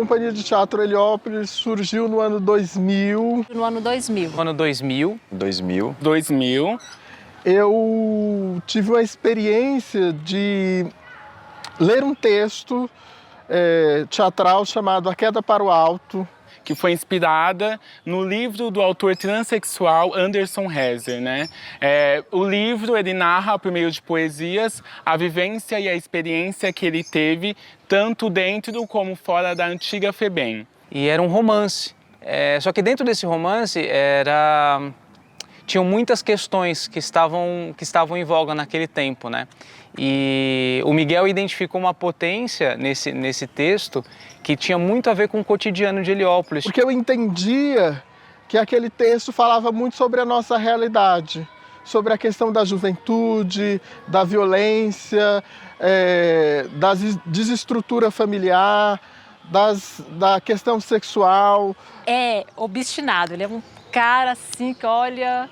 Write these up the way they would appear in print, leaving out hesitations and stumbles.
Companhia de Teatro Heliópolis surgiu no ano 2000. No ano 2000. No ano 2000. 2000. Eu tive uma experiência de ler um texto teatral chamado A Queda para o Alto, Que foi inspirada no livro do autor transexual Anderson Rezer, né? O livro, ele narra, por meio de poesias, a vivência e a experiência que ele teve, tanto dentro como fora da antiga FEBEM. E era um romance. Só que dentro desse romance tinham muitas questões que estavam em voga naquele tempo, né? E o Miguel identificou uma potência nesse texto que tinha muito a ver com o cotidiano de Heliópolis. Porque eu entendia que aquele texto falava muito sobre a nossa realidade, sobre a questão da juventude, da violência, da desestrutura familiar, da questão sexual. É obstinado, ele é um cara assim que olha...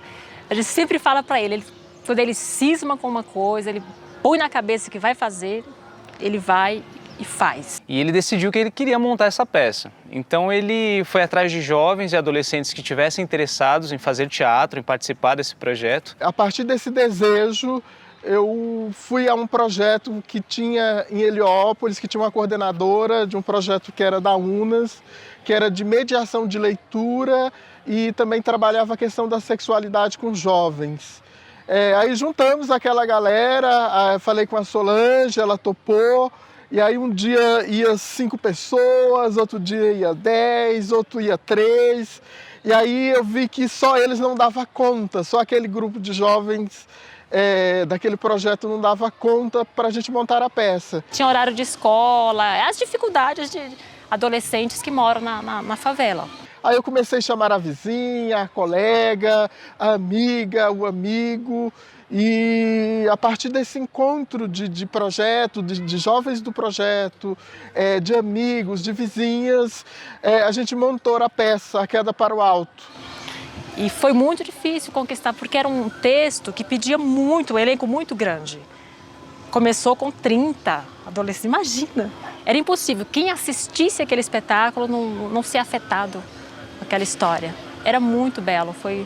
A gente sempre fala pra ele, quando ele cisma com uma coisa, ele põe na cabeça que vai fazer, ele vai e faz. E ele decidiu que ele queria montar essa peça. Então ele foi atrás de jovens e adolescentes que estivessem interessados em fazer teatro, em participar desse projeto. A partir desse desejo, eu fui a um projeto que tinha em Heliópolis, que tinha uma coordenadora de um projeto que era da UNAS, que era de mediação de leitura e também trabalhava a questão da sexualidade com jovens. Aí juntamos aquela galera, falei com a Solange, ela topou, e aí um dia ia 5 pessoas, outro dia ia 10, outro ia 3, e aí eu vi que só eles não davam conta, só aquele grupo de jovens daquele projeto não dava conta para a gente montar a peça. Tinha horário de escola, as dificuldades de adolescentes que moram na favela. Aí eu comecei a chamar a vizinha, a colega, a amiga, o amigo, e a partir desse encontro de projeto, de jovens do projeto, de amigos, de vizinhas, a gente montou a peça A Queda para o Alto. E foi muito difícil conquistar, porque era um texto que pedia muito, um elenco muito grande. Começou com 30 adolescentes, imagina! Era impossível, quem assistisse aquele espetáculo não ser afetado com aquela história. Era muito belo, foi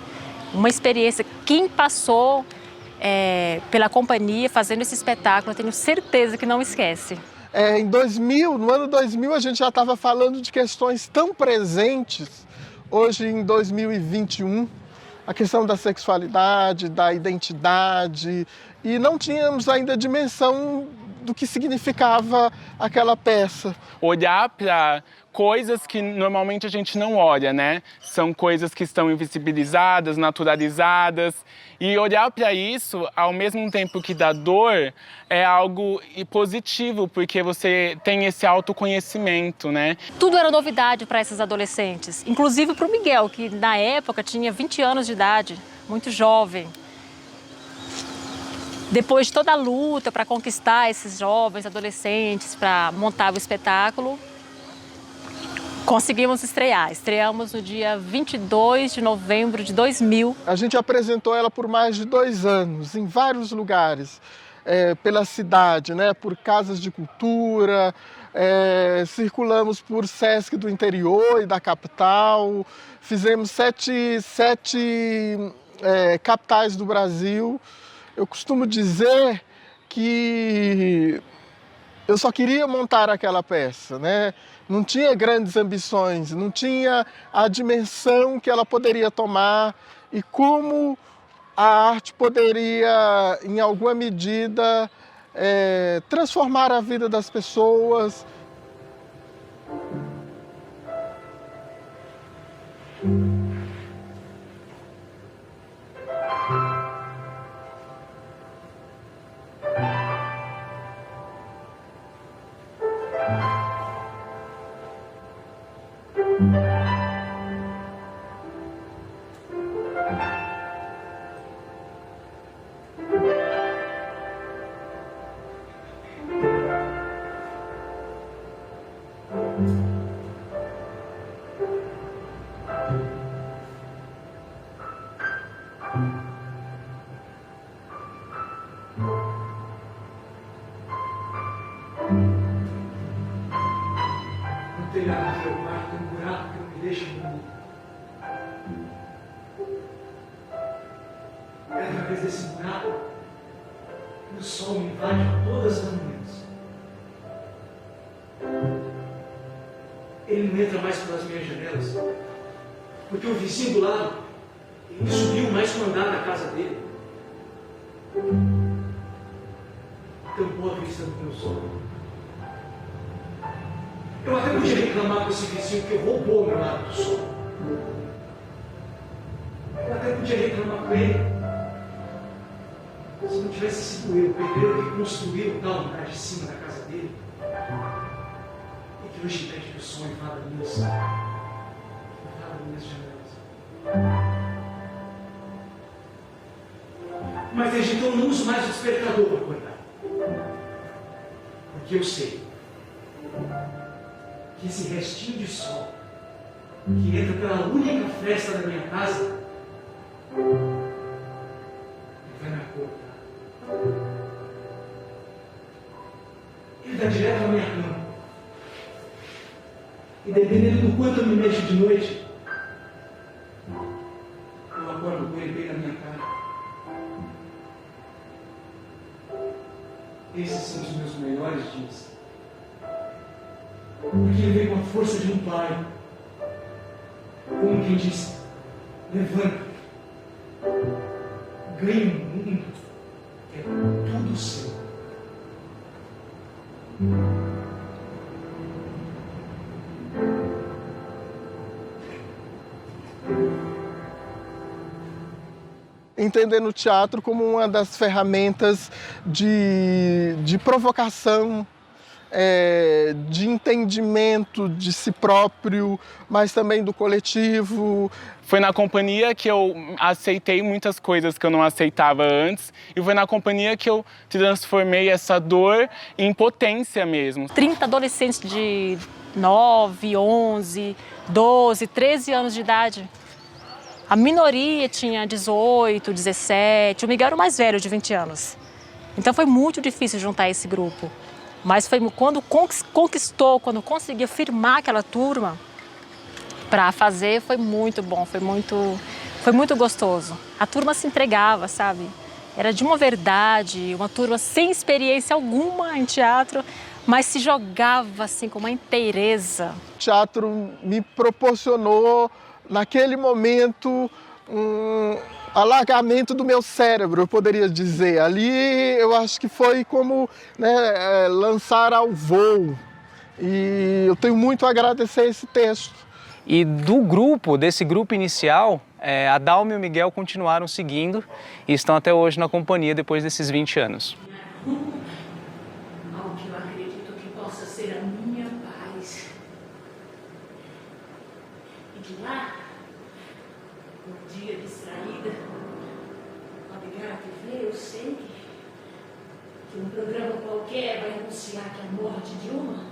uma experiência. Quem passou pela companhia fazendo esse espetáculo, eu tenho certeza que não esquece. No ano 2000, a gente já estava falando de questões tão presentes, hoje em 2021, a questão da sexualidade, da identidade, e não tínhamos ainda dimensão do que significava aquela peça. Olhar para coisas que normalmente a gente não olha, né? São coisas que estão invisibilizadas, naturalizadas. E olhar para isso, ao mesmo tempo que dá dor, é algo positivo, porque você tem esse autoconhecimento, né? Tudo era novidade para esses adolescentes, inclusive para o Miguel, que na época tinha 20 anos de idade, muito jovem. Depois de toda a luta para conquistar esses jovens, adolescentes, para montar o espetáculo, conseguimos estrear. Estreamos no dia 22 de novembro de 2000. A gente apresentou ela por mais de 2 anos, em vários lugares, pela cidade, né? Por casas de cultura, circulamos por Sesc do interior e da capital, fizemos 7 capitais do Brasil. Eu costumo dizer que eu só queria montar aquela peça, né? Não tinha grandes ambições, não tinha a dimensão que ela poderia tomar e como a arte poderia, em alguma medida, transformar a vida das pessoas. telhado. através desse buraco, e o sol me invade todas as manhãs. Ele não entra mais pelas minhas janelas, porque o vizinho do lado, ele subiu mais um andar na casa dele. Tampou a vista do meu sol. Eu até podia reclamar com esse vizinho que roubou meu lado do sol. Eu até podia reclamar com ele. Se não tivesse sido eu, o pedreiro que construiu o tal lugar de cima da casa dele, e que hoje pede que o sol invada minhas janelas. Mas desde então eu não uso mais o despertador para acordar. Porque eu sei que esse restinho de sol que entra pela única fresta da minha casa, ele vai me acordar. Ele dá direto à minha cama. E dependendo do quanto eu me mexo de noite, eu acordo com ele bem na minha cara. Esses são os meus melhores dias. Porque ele vem com a força de um pai. Como quem diz, levanta. Ganha um mundo que é tudo seu. Entendendo o teatro como uma das ferramentas de provocação, de entendimento de si próprio, mas também do coletivo. Foi na companhia que eu aceitei muitas coisas que eu não aceitava antes, e foi na companhia que eu transformei essa dor em potência mesmo. 30 adolescentes de 9, 11, 12, 13 anos de idade. A minoria tinha 18, 17, o Miguel era o mais velho, de 20 anos. Então foi muito difícil juntar esse grupo. Mas foi quando conquistou, quando conseguiu firmar aquela turma para fazer, foi muito bom, foi muito gostoso. A turma se entregava, sabe? Era de uma verdade, uma turma sem experiência alguma em teatro, mas se jogava assim com uma inteireza. O teatro me proporcionou, naquele momento, um alargamento do meu cérebro, eu poderia dizer. Ali eu acho que foi como, né, lançar ao voo. E eu tenho muito a agradecer esse texto. E desse grupo inicial, a Dalma e o Miguel continuaram seguindo e estão até hoje na companhia depois desses 20 anos. Algo que eu acredito que possa ser a minha paz. E de lá, um dia distraída, ao ligar a TV, eu sei que um programa qualquer vai anunciar que a morte de uma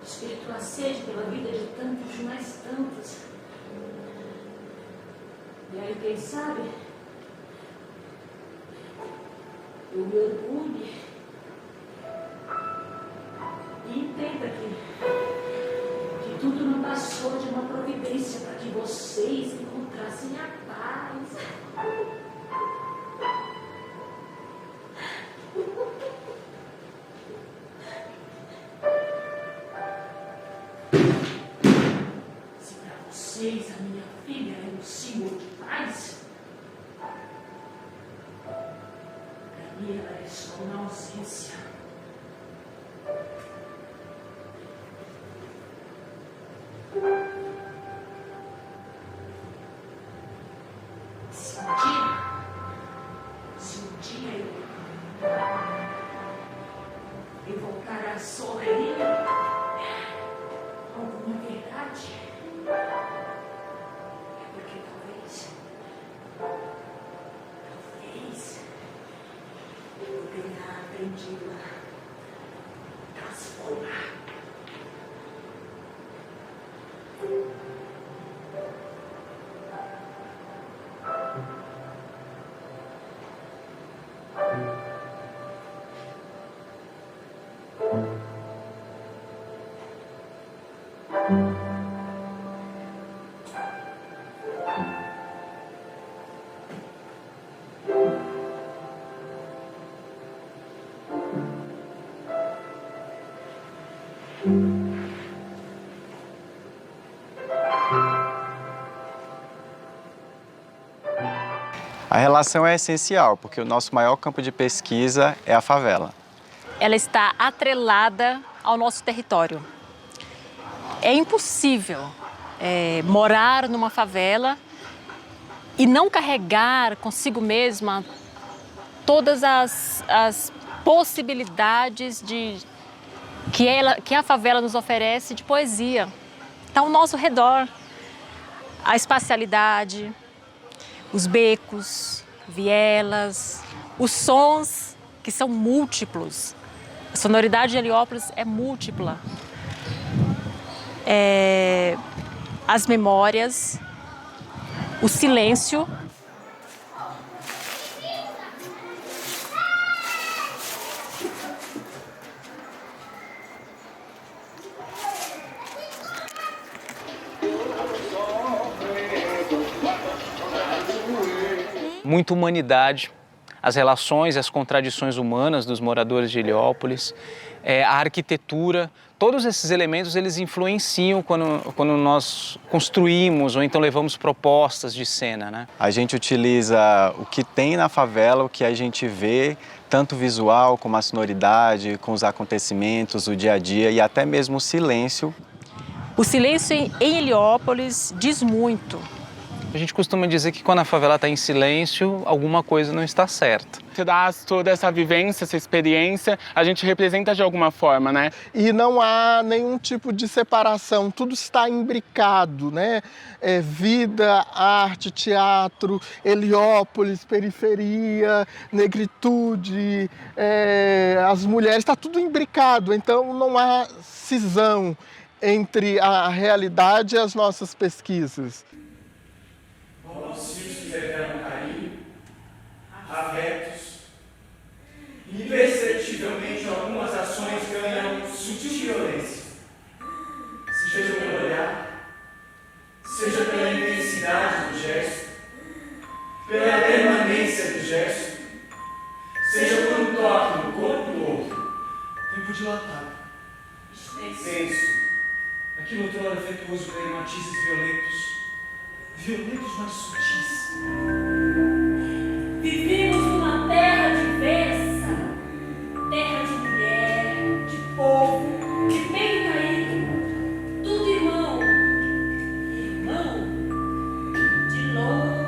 despertou a sede pela vida de tantos, mais tantos. E aí, quem sabe, eu me orgulho e entenda que tudo não passou de uma providência para que vocês encontrassem a paz. Se para vocês a minha filha é um símbolo de paz, para mim ela é só uma ausência. Se um dia eu voltar a sorrir alguma verdade, é porque talvez eu tenha aprendido a transformar. A relação é essencial, porque o nosso maior campo de pesquisa é a favela. Ela está atrelada ao nosso território. É impossível morar numa favela e não carregar consigo mesma todas as possibilidades que a favela nos oferece de poesia. Está ao nosso redor. A espacialidade, os becos, vielas, os sons que são múltiplos. A sonoridade de Heliópolis é múltipla. As memórias, o silêncio. Muita humanidade, as relações, as contradições humanas dos moradores de Heliópolis, a arquitetura, todos esses elementos eles influenciam quando nós construímos ou então levamos propostas de cena, né? A gente utiliza o que tem na favela, o que a gente vê, tanto visual como a sonoridade, com os acontecimentos, o dia a dia e até mesmo o silêncio. O silêncio em Heliópolis diz muito. A gente costuma dizer que quando a favela está em silêncio, alguma coisa não está certa. Traz toda essa vivência, essa experiência, a gente representa de alguma forma, né? E não há nenhum tipo de separação, tudo está imbricado, né? Vida, arte, teatro, Heliópolis, periferia, negritude, as mulheres, está tudo imbricado, então não há cisão entre a realidade e as nossas pesquisas. Nossos filhos fizeram carinho, afetos, imperceptivelmente algumas ações ganham sutil violência. Seja pelo olhar, seja pela intensidade do gesto, pela permanência do gesto, seja por um toque no corpo do outro. Tempo dilatado, extenso, aquilo outrora afetuoso ganha matizes violentos mais sutis. Vivemos numa terra diversa, terra de mulher, de povo, de bem caído, tudo irmão, de longe,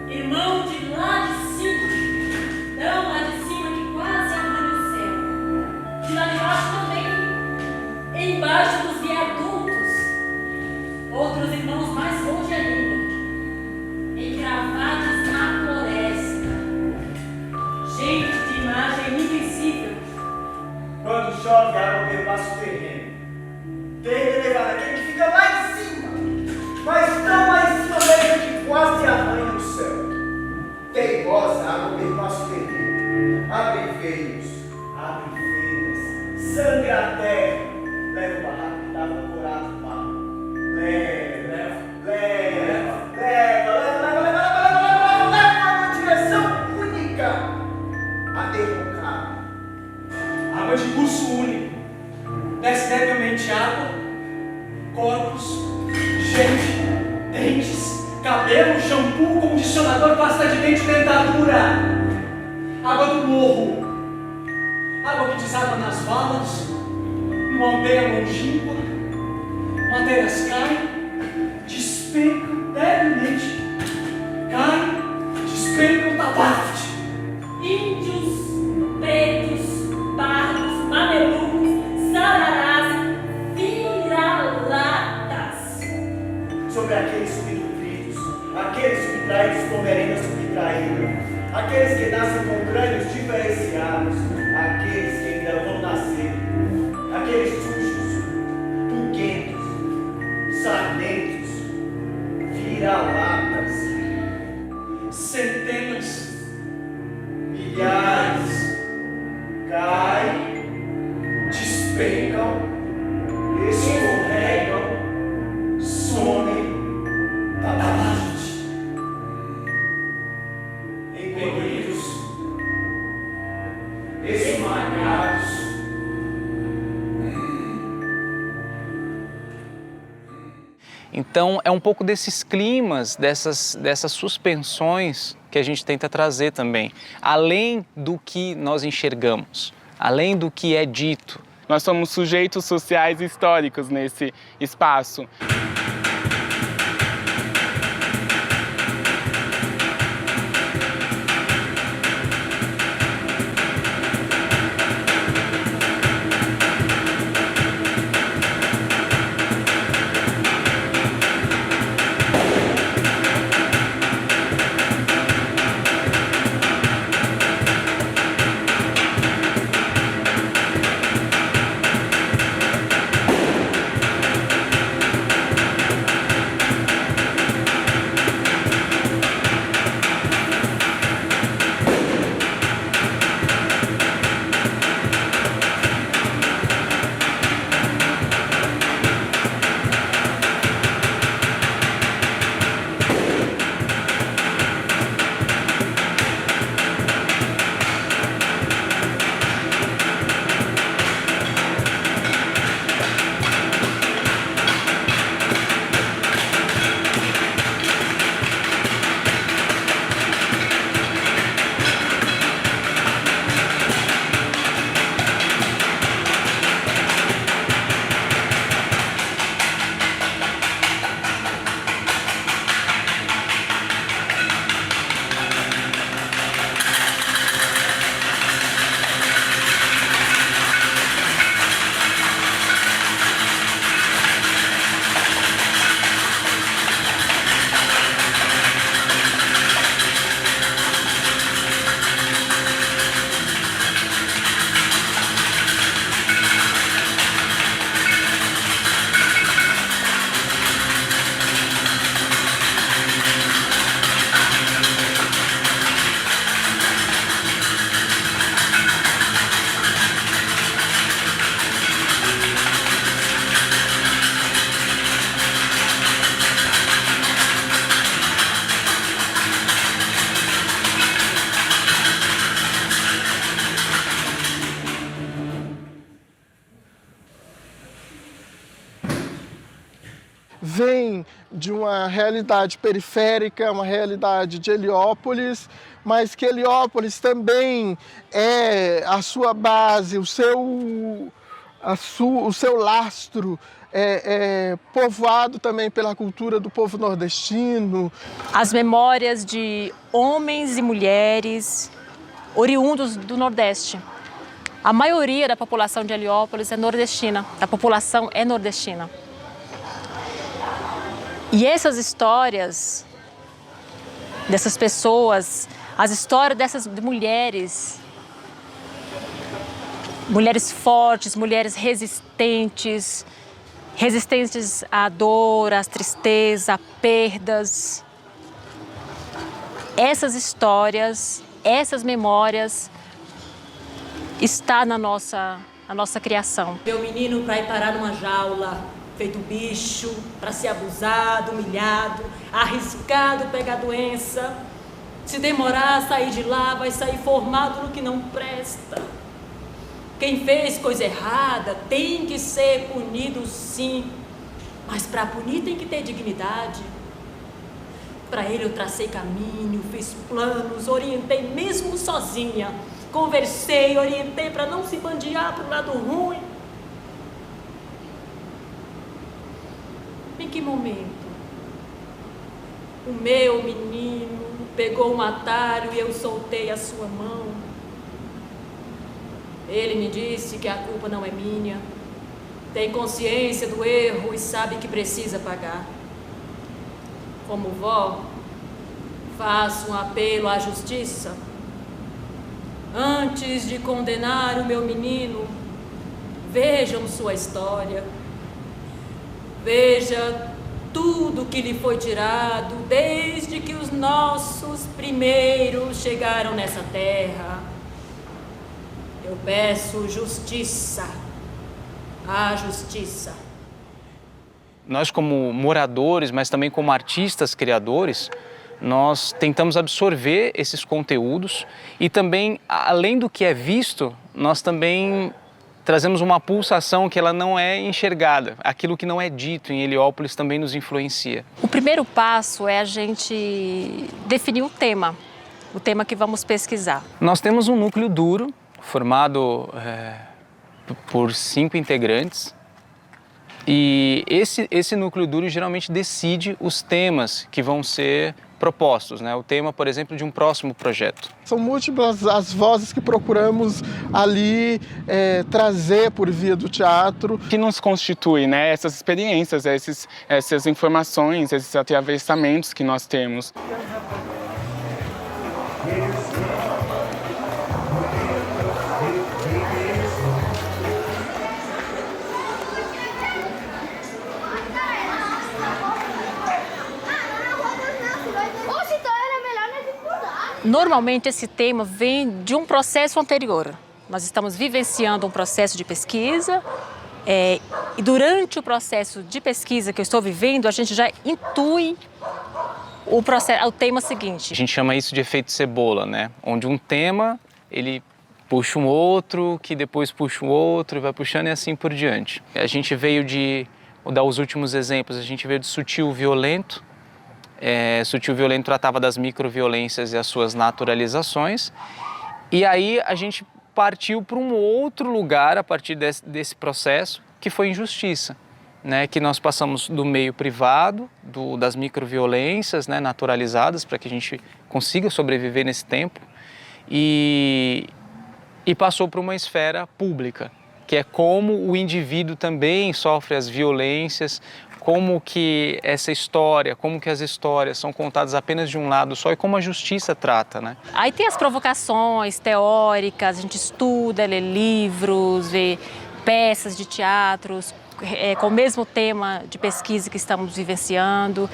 irmão de lá de cima, tão lá de cima que quase arranha o céu, de lá de baixo também, embaixo dos viadutos. Outros irmãos mais longe ainda, encravados na floresta, gente de imagem invisível. Quando chove, a água perpassa o terreno. Terreno elevado, aquele que fica lá em cima, mas tão lá em cima mesmo que quase arranha o céu. Teimosa, a água perpassa o terreno. Abre veios, abre feiras, sangra a terra, leva o barraco que dava ancorado no mar. Leva uma direção única a derrocar. Água de curso único. Desce debilmente água, corpos, gente, dentes, cabelo, shampoo, condicionador, pasta de dente, dentadura. Água do morro. Água que desaba nas valas, numa aldeia longínqua. Madeiras caem, despencam debilmente. Caem, despencam tabaque. Índios, pretos, pardos, mamelucos, sararás, vira-latas. Sobre aqueles subnutridos, aqueles subtraídos com merenda subtraída, aqueles que nascem com crânios diferenciados, aqueles que ainda vão nascer, aqueles sujos, puguentos, sardentos, vira-latas, Centenas, milhares, caem, despencam, escorregam, somem, tabaque, engolidos, esmagados. Então é um pouco desses climas, dessas suspensões que a gente tenta trazer também, além do que nós enxergamos, além do que é dito. Nós somos sujeitos sociais históricos nesse espaço. Vem de uma realidade periférica, uma realidade de Heliópolis, mas que Heliópolis também é a sua base, o seu lastro é povoado também pela cultura do povo nordestino. As memórias de homens e mulheres oriundos do Nordeste. A maioria da população de Heliópolis é nordestina, a população é nordestina. E essas histórias dessas pessoas, as histórias dessas mulheres, mulheres fortes, mulheres resistentes, resistentes à dor, à tristeza, a perdas. Essas histórias, essas memórias está na nossa criação. Meu menino para ir parar numa jaula, feito bicho, para ser abusado, humilhado, arriscado pegar doença. Se demorar a sair de lá, vai sair formado no que não presta. Quem fez coisa errada tem que ser punido, sim, mas para punir tem que ter dignidade. Para ele eu tracei caminho, fiz planos, orientei mesmo sozinha, conversei, orientei para não se bandear para o lado ruim. Em que momento o meu menino pegou um atalho e eu soltei a sua mão? Ele me disse que a culpa não é minha, tem consciência do erro e sabe que precisa pagar. Como vó, faço um apelo à justiça. Antes de condenar o meu menino, vejam sua história. Veja tudo que lhe foi tirado desde que os nossos primeiros chegaram nessa terra. Eu peço justiça, a justiça. Nós como moradores, mas também como artistas, criadores, nós tentamos absorver esses conteúdos e também, além do que é visto, nós também trazemos uma pulsação que ela não é enxergada. Aquilo que não é dito em Heliópolis também nos influencia. O primeiro passo é a gente definir o tema que vamos pesquisar. Nós temos um núcleo duro, formado por 5 integrantes. E esse núcleo duro geralmente decide os temas que vão ser propostos, né? O tema, por exemplo, de um próximo projeto. São múltiplas as vozes que procuramos ali trazer por via do teatro. Que nos constitui, né? Essas experiências, essas informações, esses atravessamentos que nós temos. Normalmente esse tema vem de um processo anterior. Nós estamos vivenciando um processo de pesquisa e durante o processo de pesquisa que eu estou vivendo, a gente já intui o tema seguinte. A gente chama isso de efeito cebola, né? Onde um tema, ele puxa um outro, que depois puxa um outro, e vai puxando e assim por diante. A gente veio vou dar os últimos exemplos, a gente veio de Sutil Violento. Sutil Violento tratava das microviolências e as suas naturalizações. E aí a gente partiu para um outro lugar a partir desse processo, que foi injustiça, né? Que nós passamos do meio privado, das microviolências, né, naturalizadas, para que a gente consiga sobreviver nesse tempo, e passou para uma esfera pública, que é como o indivíduo também sofre as violências, como que essa história, como que as histórias são contadas apenas de um lado só e como a justiça trata, né? Aí tem as provocações teóricas, a gente estuda, lê livros, vê peças de teatros com o mesmo tema de pesquisa que estamos vivenciando,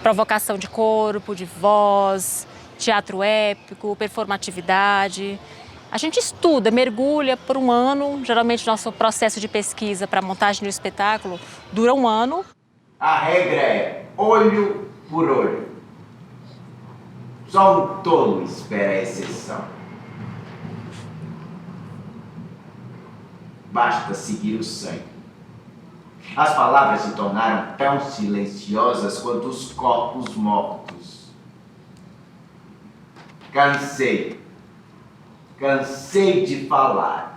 provocação de corpo, de voz, teatro épico, performatividade. A gente estuda, mergulha por um ano, geralmente nosso processo de pesquisa para a montagem do espetáculo dura um ano. A regra é olho por olho. Só um tolo espera a exceção. Basta seguir o sangue. As palavras se tornaram tão silenciosas quanto os corpos mortos. Cansei de falar.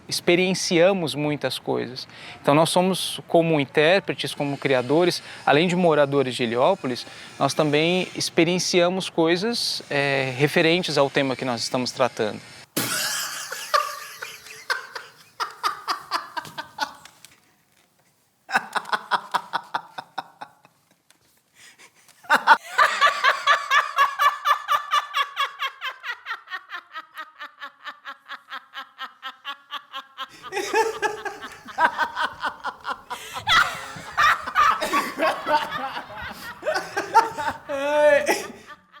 Experienciamos muitas coisas. Então nós somos, como intérpretes, como criadores, além de moradores de Heliópolis, nós também experienciamos coisas referentes ao tema que nós estamos tratando.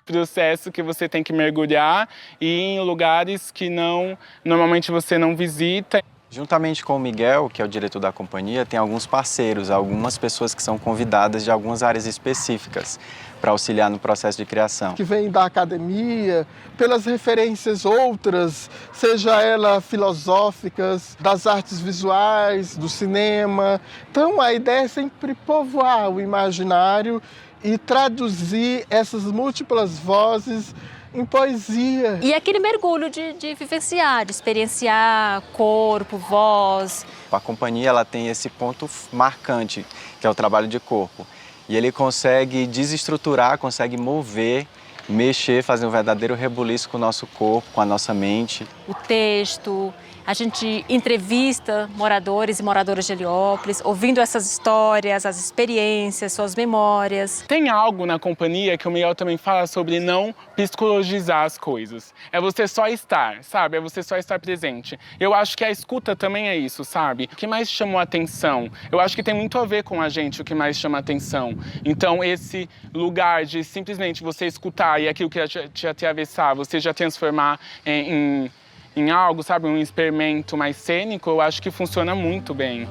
Processo que você tem que mergulhar e ir em lugares que normalmente você não visita. Juntamente com o Miguel, que é o diretor da companhia, tem alguns parceiros, algumas pessoas que são convidadas de algumas áreas específicas para auxiliar no processo de criação. Que vem da academia, pelas referências outras, seja elas filosóficas, das artes visuais, do cinema. Então a ideia é sempre povoar o imaginário e traduzir essas múltiplas vozes em poesia. E aquele mergulho de vivenciar, de experienciar corpo, voz. A companhia ela tem esse ponto marcante, que é o trabalho de corpo. E ele consegue desestruturar, consegue mover, mexer, fazer um verdadeiro rebuliço com o nosso corpo, com a nossa mente. O texto, a gente entrevista moradores e moradoras de Heliópolis, ouvindo essas histórias, as experiências, suas memórias. Tem algo na companhia que o Miguel também fala sobre não psicologizar as coisas. É você só estar, sabe? É você só estar presente. Eu acho que a escuta também é isso, sabe? O que mais chamou a atenção? Eu acho que tem muito a ver com a gente o que mais chama a atenção. Então, esse lugar de simplesmente você escutar e aquilo que te atravessar, você já transformar em algo, sabe, um experimento mais cênico, eu acho que funciona muito bem.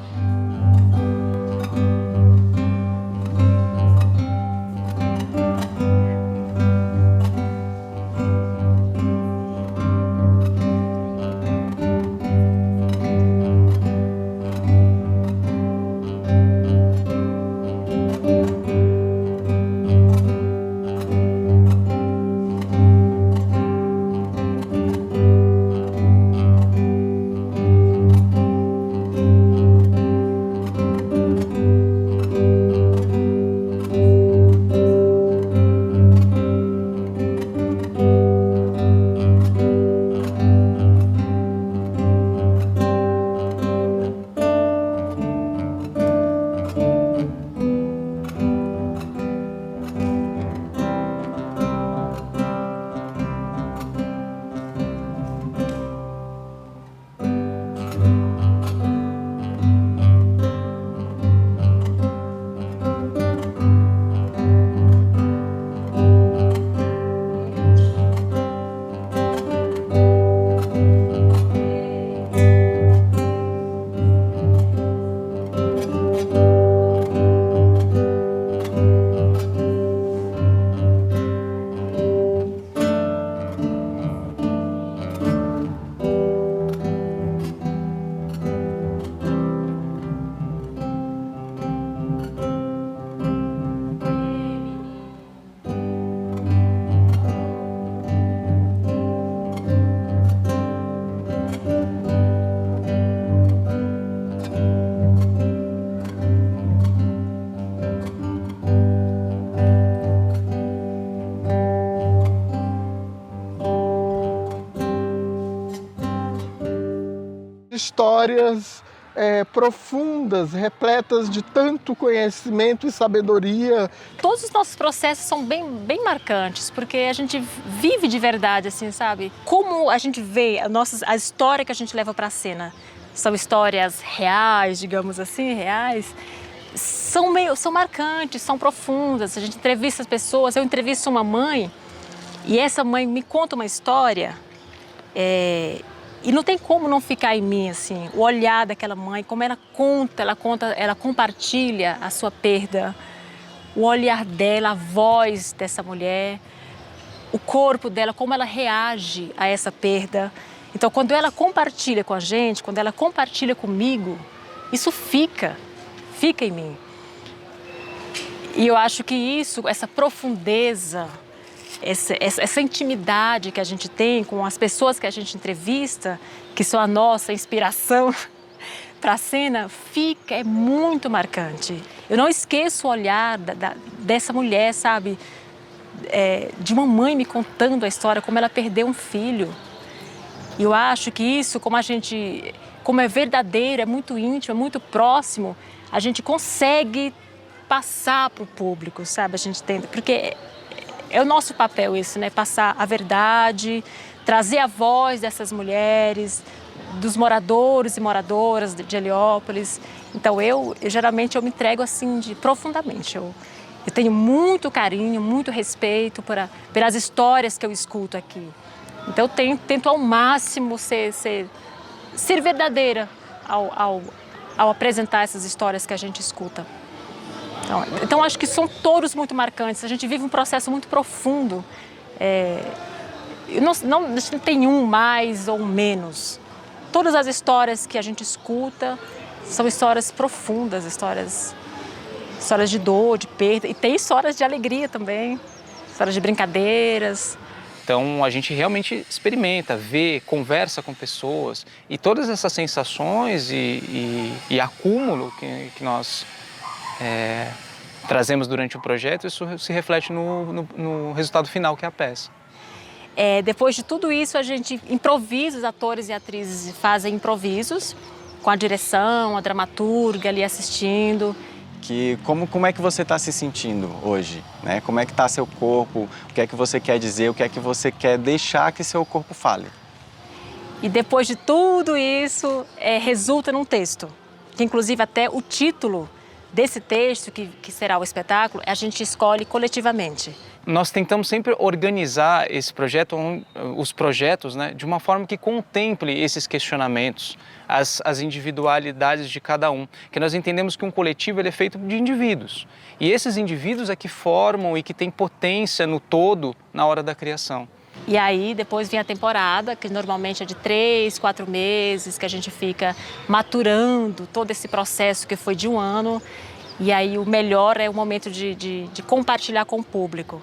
histórias profundas, repletas de tanto conhecimento e sabedoria. Todos os nossos processos são bem marcantes, porque a gente vive de verdade, assim, sabe? Como a gente vê a história que a gente leva para a cena. São histórias reais, digamos assim, reais. São marcantes, são profundas. A gente entrevista as pessoas. Eu entrevisto uma mãe e essa mãe me conta uma história e não tem como não ficar em mim, assim, o olhar daquela mãe, como ela compartilha a sua perda, o olhar dela, a voz dessa mulher, o corpo dela, como ela reage a essa perda. Então, quando ela compartilha com a gente, quando ela compartilha comigo, isso fica em mim. E eu acho que isso, essa profundeza, essa intimidade que a gente tem com as pessoas que a gente entrevista, que são a nossa inspiração para a cena, é muito marcante. Eu não esqueço o olhar dessa mulher, sabe? De uma mãe me contando a história, como ela perdeu um filho. E eu acho que isso, como é verdadeiro, é muito íntimo, é muito próximo, a gente consegue passar para o público, sabe? A gente tenta, porque é o nosso papel isso, né? Passar a verdade, trazer a voz dessas mulheres, dos moradores e moradoras de Heliópolis. Então geralmente eu me entrego assim profundamente. Eu tenho muito carinho, muito respeito pelas histórias que eu escuto aqui. Então eu tento ao máximo ser verdadeira ao apresentar essas histórias que a gente escuta. Então acho que são todos muito marcantes. A gente vive um processo muito profundo. Não tem um mais ou menos. Todas as histórias que a gente escuta são histórias profundas, histórias de dor, de perda. E tem histórias de alegria também, histórias de brincadeiras. Então a gente realmente experimenta, vê, conversa com pessoas e todas essas sensações e acúmulo que nós trazemos durante o projeto, isso se reflete no resultado final, que é a peça. Depois de tudo isso, a gente improvisa, os atores e atrizes fazem improvisos com a direção, a dramaturga ali assistindo. Como é que você está se sentindo hoje? Né? Como é que está seu corpo? O que é que você quer dizer? O que é que você quer deixar que seu corpo fale? E depois de tudo isso, resulta num texto, que inclusive até o título desse texto, que será o espetáculo, a gente escolhe coletivamente. Nós tentamos sempre organizar esse projeto, os projetos, né, de uma forma que contemple esses questionamentos, as individualidades de cada um. Que nós entendemos que um coletivo ele é feito de indivíduos. E esses indivíduos é que formam e que têm potência no todo na hora da criação. E aí depois vem a temporada, que normalmente é de 3, 4 meses, que a gente fica maturando todo esse processo que foi de um ano. E aí o melhor é o momento de compartilhar com o público.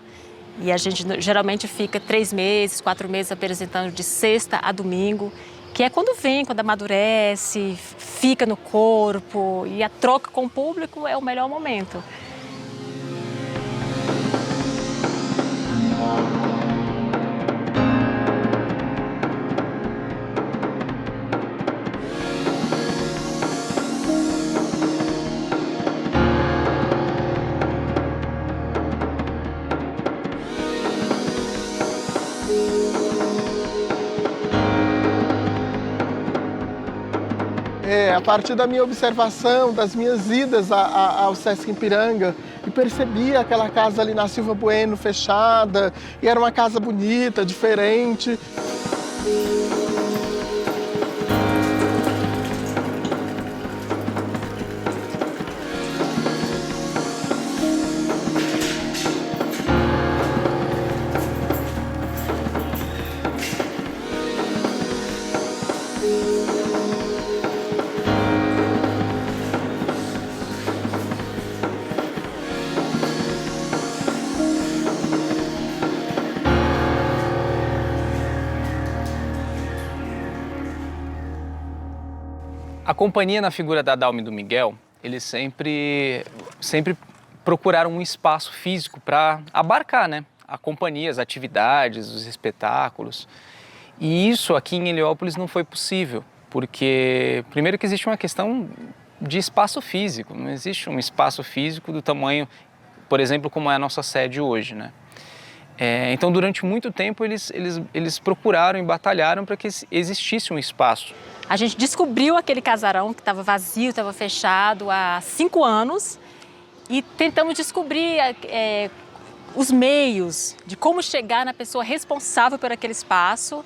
E a gente geralmente fica 3 meses, 4 meses apresentando de sexta a domingo, que é quando amadurece, fica no corpo, e a troca com o público é o melhor momento. A partir da minha observação, das minhas idas ao Sesc Ipiranga, e percebi aquela casa ali na Silva Bueno fechada, e era uma casa bonita, diferente. A companhia, na figura da Dalma e do Miguel, eles sempre procuraram um espaço físico para abarcar, né, a companhia, as atividades, os espetáculos. E isso aqui em Heliópolis não foi possível, porque primeiro que existe uma questão de espaço físico, não existe um espaço físico do tamanho, por exemplo, como é a nossa sede hoje, né? Então, durante muito tempo, eles procuraram e batalharam para que existisse um espaço. A gente descobriu aquele casarão que estava vazio, estava fechado há 5 anos e tentamos descobrir os meios de como chegar na pessoa responsável por aquele espaço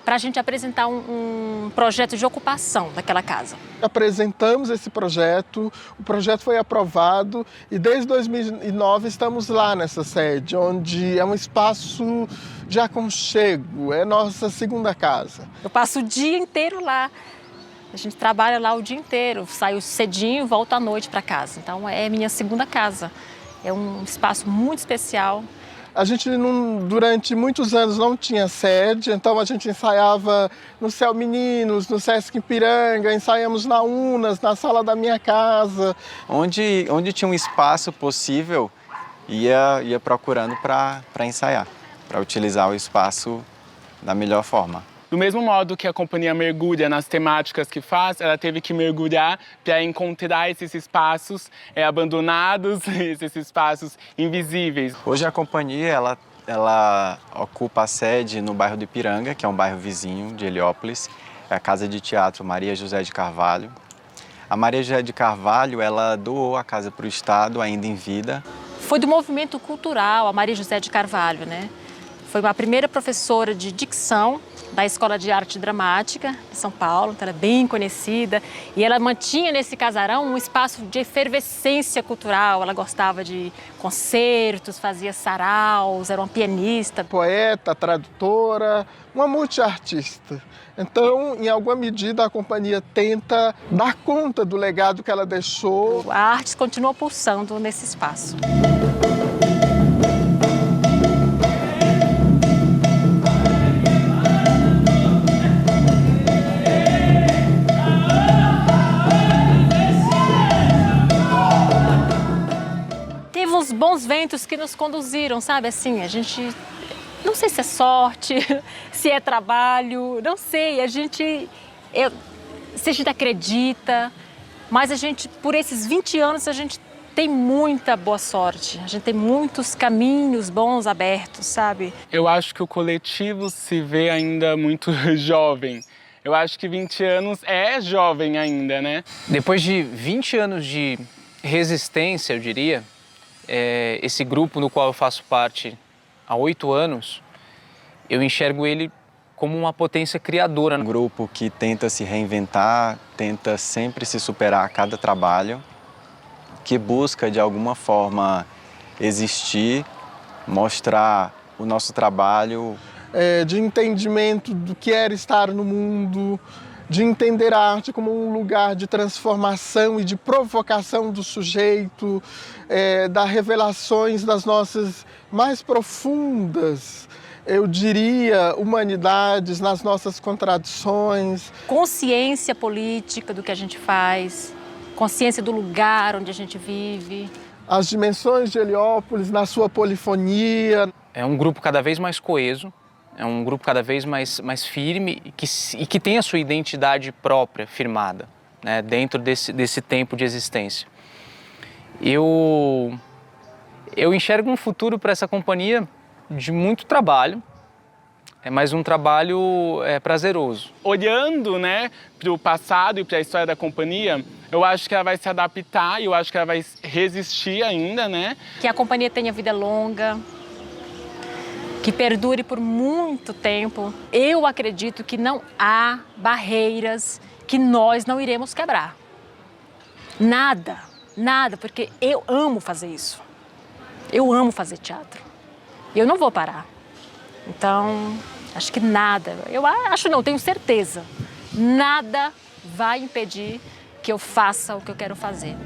para a gente apresentar um projeto de ocupação daquela casa. Apresentamos esse projeto, o projeto foi aprovado e desde 2009 estamos lá nessa sede, onde é um espaço de aconchego, é nossa segunda casa. Eu passo o dia inteiro lá, a gente trabalha lá o dia inteiro, saio cedinho e volto à noite para casa. Então é minha segunda casa, é um espaço muito especial. A gente, durante muitos anos, não tinha sede, então a gente ensaiava no Céu Meninos, no Sesc Ipiranga, ensaiamos na Unas, na sala da minha casa. Onde tinha um espaço possível, ia procurando para ensaiar, para utilizar o espaço da melhor forma. Do mesmo modo que a companhia mergulha nas temáticas que faz, ela teve que mergulhar para encontrar esses espaços abandonados, esses espaços invisíveis. Hoje a companhia ela ocupa a sede no bairro do Ipiranga, que é um bairro vizinho de Heliópolis. É a Casa de Teatro Maria José de Carvalho. A Maria José de Carvalho, ela doou a casa para o Estado ainda em vida. Foi do movimento cultural, a Maria José de Carvalho, né? Foi a primeira professora de dicção da Escola de Arte Dramática de São Paulo, então ela é bem conhecida. E ela mantinha nesse casarão um espaço de efervescência cultural. Ela gostava de concertos, fazia saraus, era uma pianista. Poeta, tradutora, uma multiartista. Então, em alguma medida, a companhia tenta dar conta do legado que ela deixou. A arte continua pulsando nesse espaço. Uns bons ventos que nos conduziram, sabe? Assim, a gente, não sei se é sorte, se é trabalho, não sei, se a gente acredita, mas a gente, por esses 20 anos, a gente tem muita boa sorte, a gente tem muitos caminhos bons abertos, sabe? Eu acho que o coletivo se vê ainda muito jovem. Eu acho que 20 anos é jovem ainda, né? Depois de 20 anos de resistência, eu diria, esse grupo no qual eu faço parte há 8 anos, eu enxergo ele como uma potência criadora. Um grupo que tenta se reinventar, tenta sempre se superar a cada trabalho, que busca de alguma forma existir, mostrar o nosso trabalho. De entendimento do que era estar no mundo, de entender a arte como um lugar de transformação e de provocação do sujeito, das revelações das nossas mais profundas, eu diria, humanidades, nas nossas contradições. Consciência política do que a gente faz, consciência do lugar onde a gente vive. As dimensões de Heliópolis na sua polifonia. É um grupo cada vez mais coeso, é um grupo cada vez mais firme e que tem a sua identidade própria firmada, né, dentro desse tempo de existência. Eu enxergo um futuro para essa companhia de muito trabalho, mas um trabalho prazeroso. Olhando, né, para o passado e para a história da companhia, eu acho que ela vai se adaptar e eu acho que ela vai resistir ainda, né? Que a companhia tenha vida longa, que perdure por muito tempo. Eu acredito que não há barreiras que nós não iremos quebrar. Nada, nada, porque eu amo fazer isso. Eu amo fazer teatro. Eu não vou parar. Então, acho que nada, tenho certeza, nada vai impedir que eu faça o que eu quero fazer.